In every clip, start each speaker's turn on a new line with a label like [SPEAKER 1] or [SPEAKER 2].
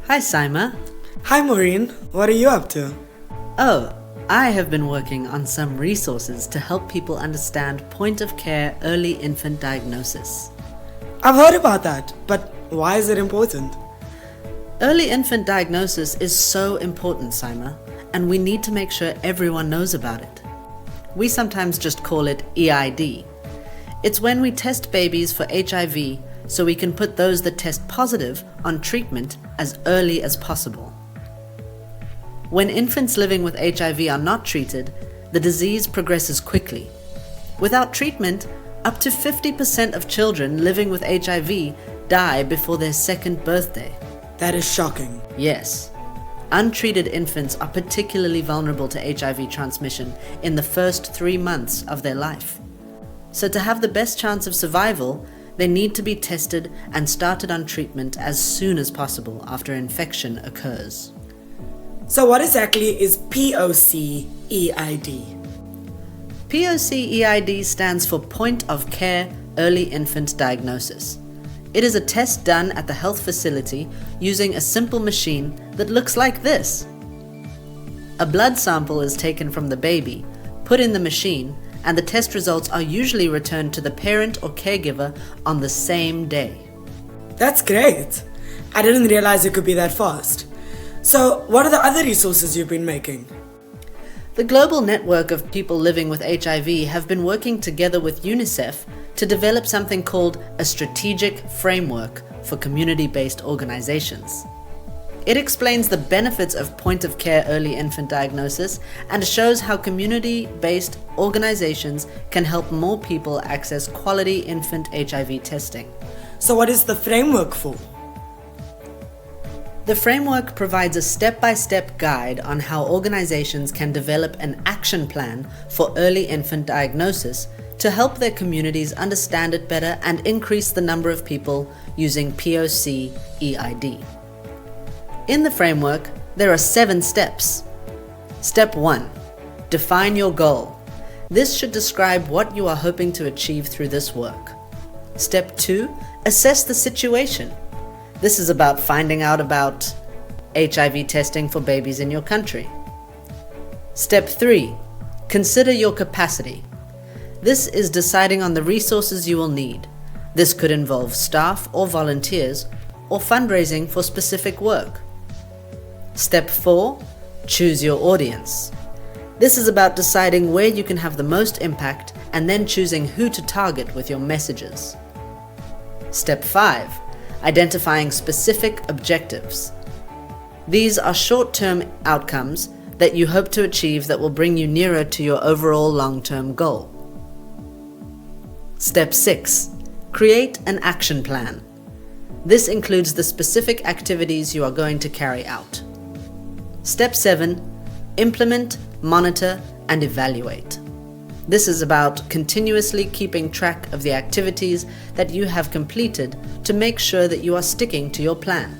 [SPEAKER 1] Hi, Saima.
[SPEAKER 2] Hi Maureen, what are you up to?
[SPEAKER 1] Oh, I have been working on some resources to help people understand point-of-care early infant diagnosis.
[SPEAKER 2] I've heard about that, but why is it important?
[SPEAKER 1] Early infant diagnosis is so important, Saima, and we need to make sure everyone knows about it. We sometimes just call it EID. It's when we test babies for HIV so we can put those that test positive on treatment as early as possible. When infants living with HIV are not treated, the disease progresses quickly. Without treatment, up to 50% of children living with HIV die before their second birthday.
[SPEAKER 2] That is shocking.
[SPEAKER 1] Yes. Untreated infants are particularly vulnerable to HIV transmission in the first 3 months of their life. So to have the best chance of survival, they need to be tested and started on treatment as soon as possible after infection occurs.
[SPEAKER 2] So what exactly is POCAID?
[SPEAKER 1] POCAID stands for Point of Care Early Infant Diagnosis. It is a test done at the health facility using a simple machine that looks like this. A blood sample is taken from the baby, put in the machine, and the test results are usually returned to the parent or caregiver on the same day.
[SPEAKER 2] That's great. I didn't realize it could be that fast. So what are the other resources you've been making?
[SPEAKER 1] The global network of people living with HIV have been working together with UNICEF to develop something called a strategic framework for community-based organizations. It explains the benefits of point-of-care early infant diagnosis and shows how community-based organizations can help more people access quality infant HIV testing.
[SPEAKER 2] So what is the framework for?
[SPEAKER 1] The framework provides a step-by-step guide on how organizations can develop an action plan for early infant diagnosis to help their communities understand it better and increase the number of people using POCAID. In the framework, there are 7 steps. Step 1. Define your goal. This should describe what you are hoping to achieve through this work. Step 2. Assess the situation. This is about finding out about HIV testing for babies in your country. Step 3. Consider your capacity. This is deciding on the resources you will need. This could involve staff or volunteers or fundraising for specific work. Step 4. Choose your audience. This is about deciding where you can have the most impact and then choosing who to target with your messages. Step 5. Identifying specific objectives. These are short-term outcomes that you hope to achieve that will bring you nearer to your overall long-term goal. Step 6. Create an action plan. This includes the specific activities you are going to carry out. Step 7. Implement, monitor, and evaluate. This is about continuously keeping track of the activities that you have completed to make sure that you are sticking to your plan.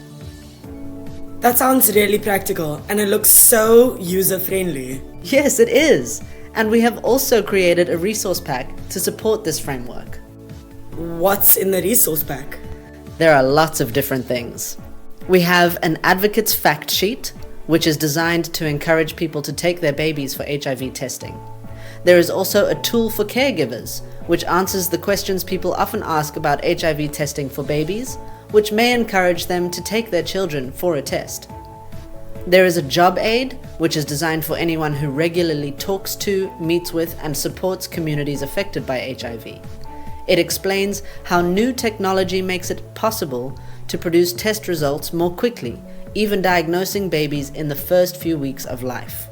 [SPEAKER 2] That sounds really practical and it looks so user-friendly.
[SPEAKER 1] Yes, it is. And we have also created a resource pack to support this framework.
[SPEAKER 2] What's in the resource pack?
[SPEAKER 1] There are lots of different things. We have an advocate's fact sheet, which is designed to encourage people to take their babies for HIV testing. There is also a tool for caregivers, which answers the questions people often ask about HIV testing for babies, which may encourage them to take their children for a test. There is a job aid, which is designed for anyone who regularly talks to, meets with, and supports communities affected by HIV. It explains how new technology makes it possible to produce test results more quickly, even diagnosing babies in the first few weeks of life.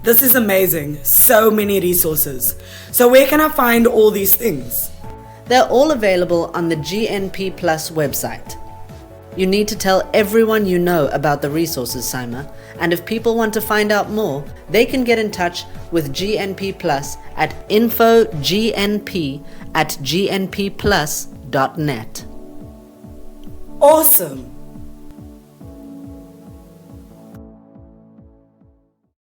[SPEAKER 2] This is amazing. So many resources. So where can I find all these things?
[SPEAKER 1] They're all available on the GNP Plus website. You need to tell everyone you know about the resources, Saima, and if people want to find out more, they can get in touch with GNP Plus at infognp@gnpplus.net.
[SPEAKER 2] Awesome!